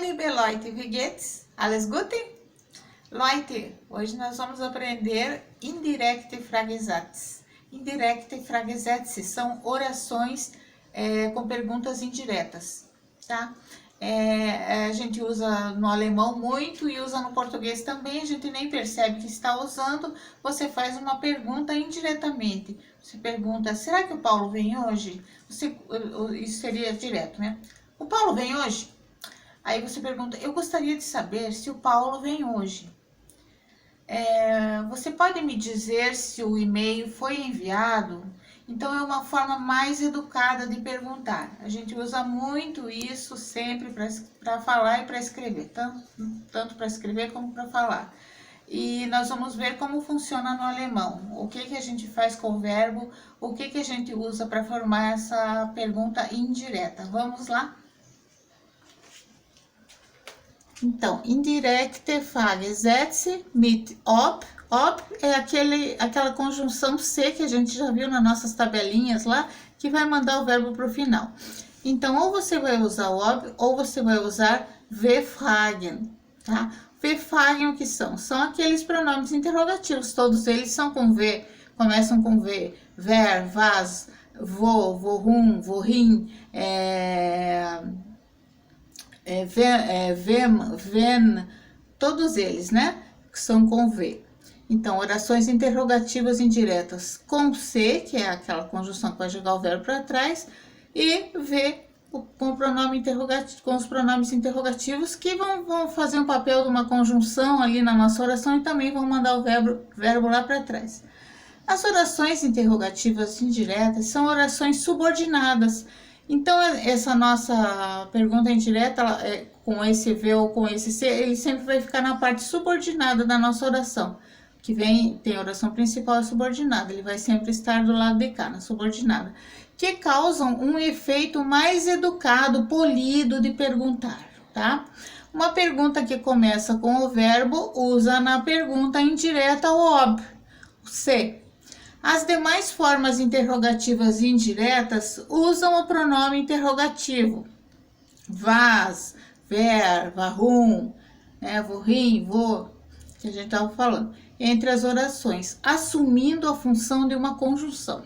liebe Leute, wie geht's? Alles gut? Leute, hoje nós vamos aprender indirekte Fragesätze. Indirekte Fragesätze são orações com perguntas indiretas, tá? A gente usa no alemão muito e usa no português também, a gente nem percebe que está usando. Você faz uma pergunta indiretamente. Você pergunta, será que o Paulo vem hoje? Isso seria direto, né? O Paulo vem hoje? Aí você pergunta, eu gostaria de saber se o Paulo vem hoje. Você pode me dizer se o e-mail foi enviado? Então é uma forma mais educada de perguntar. A gente usa muito isso sempre para falar e para escrever, tanto para escrever como para falar. E nós vamos ver como funciona no alemão, o que a gente faz com o verbo, o que a gente usa para formar essa pergunta indireta. Vamos lá? Então, indirekte Fragesätze mit ob. Ob é aquela conjunção C que a gente já viu nas nossas tabelinhas lá, que vai mandar o verbo para o final. Então, ou você vai usar o ob, ou você vai usar wir-fragen, tá? Wir-fragen, o que são? São aqueles pronomes interrogativos, todos eles são com V, começam com V. Wer, was, wo, worum, wohin, wem, wen, todos eles, né? Que são com V. Então, orações interrogativas indiretas com C, que é aquela conjunção que vai jogar o verbo para trás, e V com pronome interrogativo, com os pronomes interrogativos que vão fazer um papel de uma conjunção ali na nossa oração e também vão mandar o verbo lá para trás. As orações interrogativas indiretas são orações subordinadas. Então, essa nossa pergunta indireta, com esse V ou com esse C, ele sempre vai ficar na parte subordinada da nossa oração. Que tem a oração principal e subordinada, ele vai sempre estar do lado de cá, na subordinada. Que causam um efeito mais educado, polido de perguntar, tá? Uma pergunta que começa com o verbo, usa na pergunta indireta o ob, o C. As demais formas interrogativas indiretas usam o pronome interrogativo. Was, wer, warum, wohin, wo, que a gente estava falando, entre as orações, assumindo a função de uma conjunção.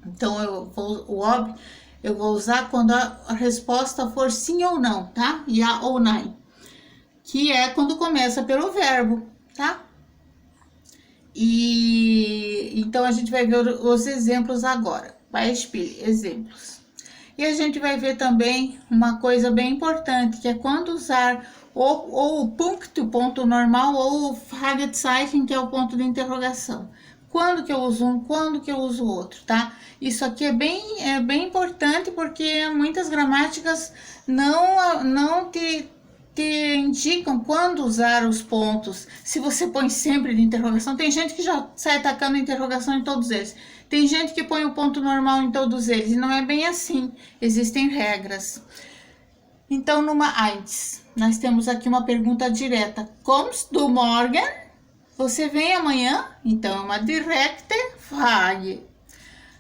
Então, o ob eu vou usar quando a resposta for sim ou não, tá? Ja ou nein, que é quando começa pelo verbo, tá? E então a gente vai ver os exemplos agora. Beispiel, exemplos. E a gente vai ver também uma coisa bem importante, que é quando usar ou o Punkt, o ponto normal, ou o Fragezeichen, que é o ponto de interrogação. Quando que eu uso um, quando que eu uso o outro, tá? Isso aqui é bem importante, porque muitas gramáticas não te indicam quando usar os pontos. Se você põe sempre de interrogação, tem gente que já sai atacando a interrogação em todos eles. Tem gente que põe o ponto normal em todos eles, e não é bem assim. Existem regras. Então, numa eins, nós temos aqui uma pergunta direta. Kommst du morgen? Você vem amanhã? Então, é uma direkte Frage.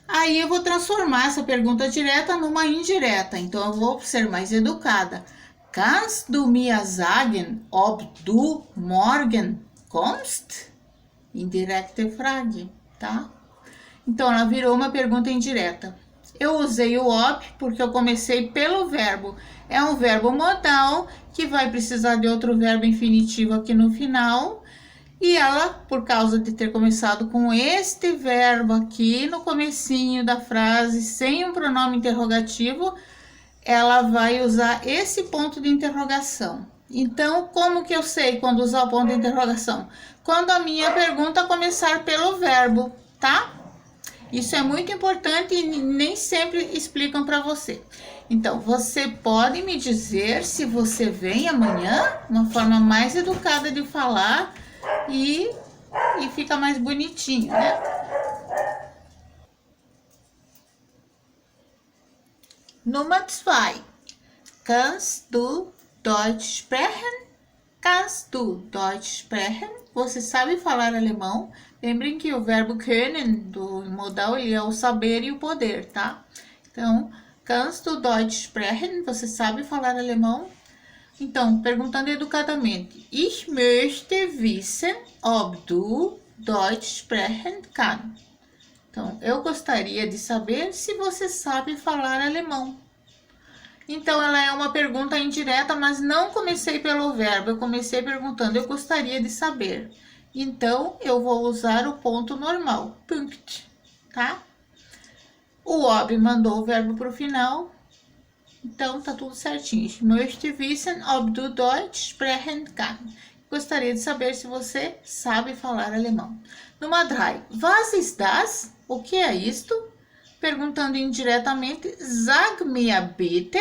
Aí, eu vou transformar essa pergunta direta numa indireta. Então, eu vou ser mais educada. Kannst du mir sagen, ob du morgen kommst? Indirekte Frage, tá? Então, ela virou uma pergunta indireta. Eu usei o ob porque eu comecei pelo verbo. É um verbo modal que vai precisar de outro verbo infinitivo aqui no final. E ela, por causa de ter começado com este verbo aqui no comecinho da frase, sem um pronome interrogativo, ela vai usar esse ponto de interrogação. Então, como que eu sei quando usar o ponto de interrogação? Quando a minha pergunta começar pelo verbo, tá? Isso é muito importante e nem sempre explicam para você. Então, você pode me dizer se você vem amanhã? Uma forma mais educada de falar e fica mais bonitinho, né? Nummer 2. Kannst du Deutsch sprechen? Kannst du Deutsch sprechen? Você sabe falar alemão? Lembrem que o verbo können do modal ele é o saber e o poder, tá? Então, kannst du Deutsch sprechen? Você sabe falar alemão? Então, perguntando educadamente. Ich möchte wissen, ob du Deutsch sprechen kann. Então, eu gostaria de saber se você sabe falar alemão. Então, ela é uma pergunta indireta, mas não comecei pelo verbo. Eu comecei perguntando, eu gostaria de saber. Então, eu vou usar o ponto normal, Punkt, tá? O ob mandou o verbo para o final. Então, tá tudo certinho. Ich möchte wissen, ob du Deutsch sprechen kann. Gostaria de saber se você sabe falar alemão. Número 3. Was ist das? O que é isto? Perguntando indiretamente, sag mir bitte,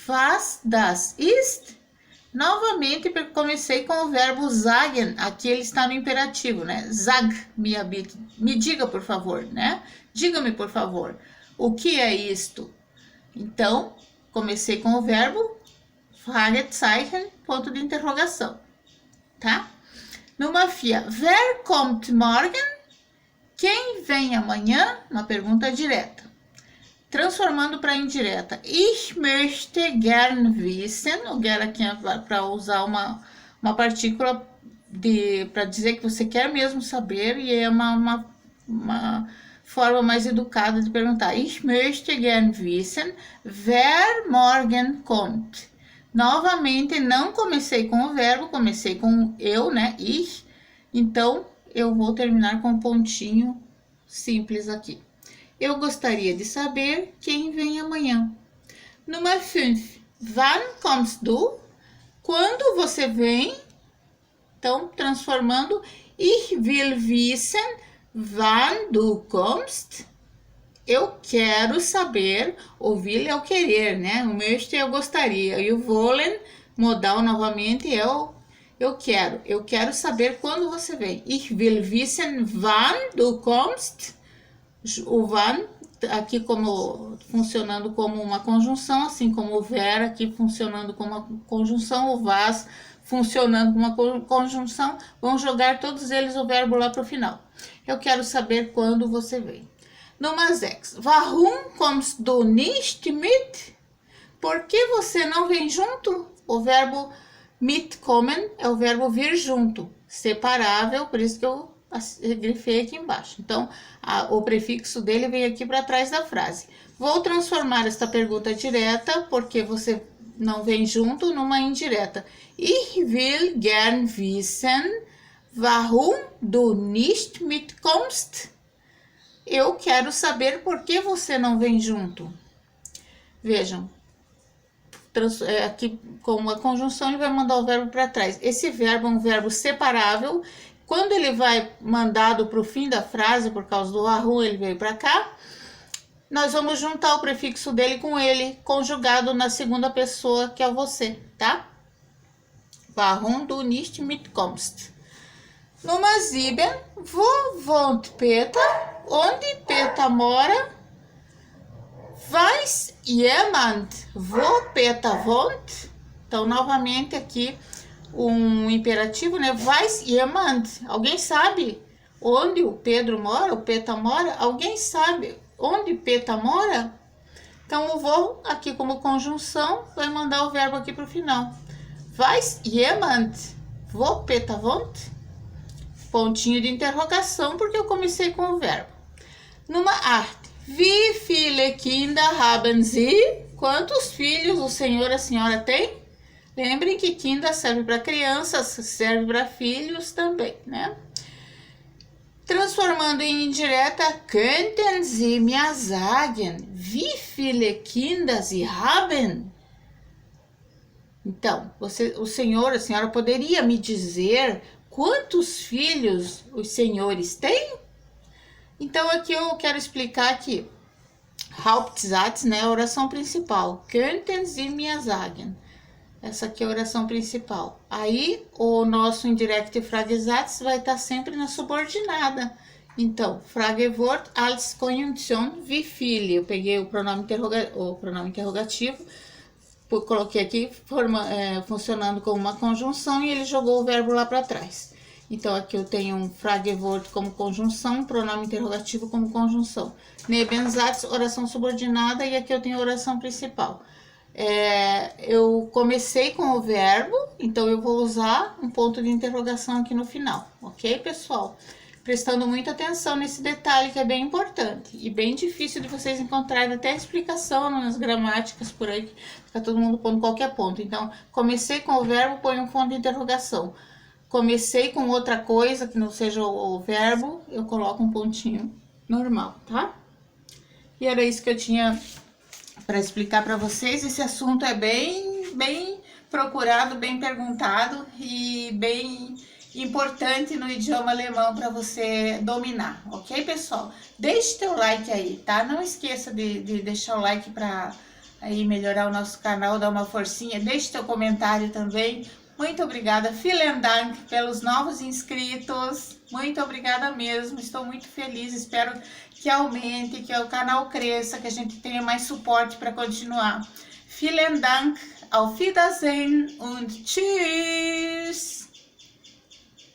was das ist? Novamente, comecei com o verbo sagen. Aqui ele está no imperativo, né? Sag mir bitte. Me diga, por favor, né? Diga-me, por favor. O que é isto? Então, comecei com o verbo Fragezeichen, ponto de interrogação, tá? Número 4. Wer kommt morgen? Quem vem amanhã? Uma pergunta direta. Transformando para indireta. Ich möchte gern wissen. O gern aqui é para usar uma partícula para dizer que você quer mesmo saber, e é uma forma mais educada de perguntar. Ich möchte gern wissen, wer morgen kommt. Novamente, não comecei com o verbo, comecei com eu, né? Ich. Então, eu vou terminar com um pontinho simples aqui. Eu gostaria de saber quem vem amanhã. Número 5. Wann kommst du? Quando você vem? Então, transformando. Ich will wissen, wann du kommst. Eu quero saber. O will é o querer, né? O möchte é eu gostaria. E o wollen, modal novamente, é o eu quero. Eu quero saber quando você vem. Ich will wissen, wann du kommst. O wann aqui funcionando como uma conjunção, assim como o wer aqui funcionando como uma conjunção, o was funcionando como uma conjunção. Vamos jogar todos eles o verbo lá para o final. Eu quero saber quando você vem. Número 6. Warum kommst du nicht mit? Por que você não vem junto? O verbo mitkommen é o verbo vir junto, separável, por isso que eu grifei aqui embaixo. Então, o prefixo dele vem aqui para trás da frase. Vou transformar esta pergunta direta, porque você não vem junto, numa indireta. Ich will gern wissen, warum du nicht mitkommst? Eu quero saber por que você não vem junto. Vejam, aqui com a conjunção ele vai mandar o verbo para trás. Esse verbo é um verbo separável. Quando ele vai mandado para o fim da frase, por causa do warum, ele veio para cá, nós vamos juntar o prefixo dele com ele, conjugado na segunda pessoa, que é você, tá? Warum du nicht mitkommst? Número 7. Wo wohnt Peter? Onde Peter mora? Weiß jemand, wo Peter wohnt? Então, novamente aqui, um imperativo, né? Weiß jemand. Alguém sabe onde o Pedro mora? O Peter mora? Alguém sabe onde Peter mora? Então, o wo, aqui como conjunção, vai mandar o verbo aqui para o final. Weiß jemand, wo Peter wohnt? Pontinho de interrogação, porque eu comecei com o verbo. Número 8. Wie viele Kinder haben Sie? Quantos filhos o senhor e a senhora tem? Lembrem que Kinder serve para crianças, serve para filhos também, né? Transformando em indireta, könnten Sie mir sagen, wie viele Kinder Sie haben? Então, o senhor, a senhora poderia me dizer quantos filhos os senhores têm? Então, aqui eu quero explicar aqui. Hauptsatz, né? A oração principal. Könnten Sie mir sagen? Essa aqui é a oração principal. Aí, o nosso indirect Fragesatz vai estar sempre na subordinada. Então, Fragewort als Konjunktion wie viele. Eu peguei o pronome interrogativo, coloquei aqui funcionando como uma conjunção e ele jogou o verbo lá para trás. Então, aqui eu tenho um Fragewort como conjunção, pronome interrogativo como conjunção. Nebensatz, oração subordinada, e aqui eu tenho a oração principal. eu comecei com o verbo, então eu vou usar um ponto de interrogação aqui no final, ok, pessoal? Prestando muita atenção nesse detalhe que é bem importante e bem difícil de vocês encontrarem até explicação nas gramáticas por aí, fica todo mundo pondo qualquer ponto. Então, comecei com o verbo, põe um ponto de interrogação. Comecei com outra coisa que não seja o verbo, eu coloco um pontinho normal, tá? E era isso que eu tinha para explicar para vocês. Esse assunto é bem procurado, bem perguntado e bem importante no idioma alemão para você dominar, ok, pessoal? Deixe teu like aí, tá? Não esqueça de deixar o like para aí melhorar o nosso canal, dar uma forcinha. Deixe teu comentário também. Muito obrigada, vielen Dank pelos novos inscritos. Muito obrigada mesmo, estou muito feliz, espero que aumente, que o canal cresça, que a gente tenha mais suporte para continuar. Vielen Dank, auf Wiedersehen und tschüss!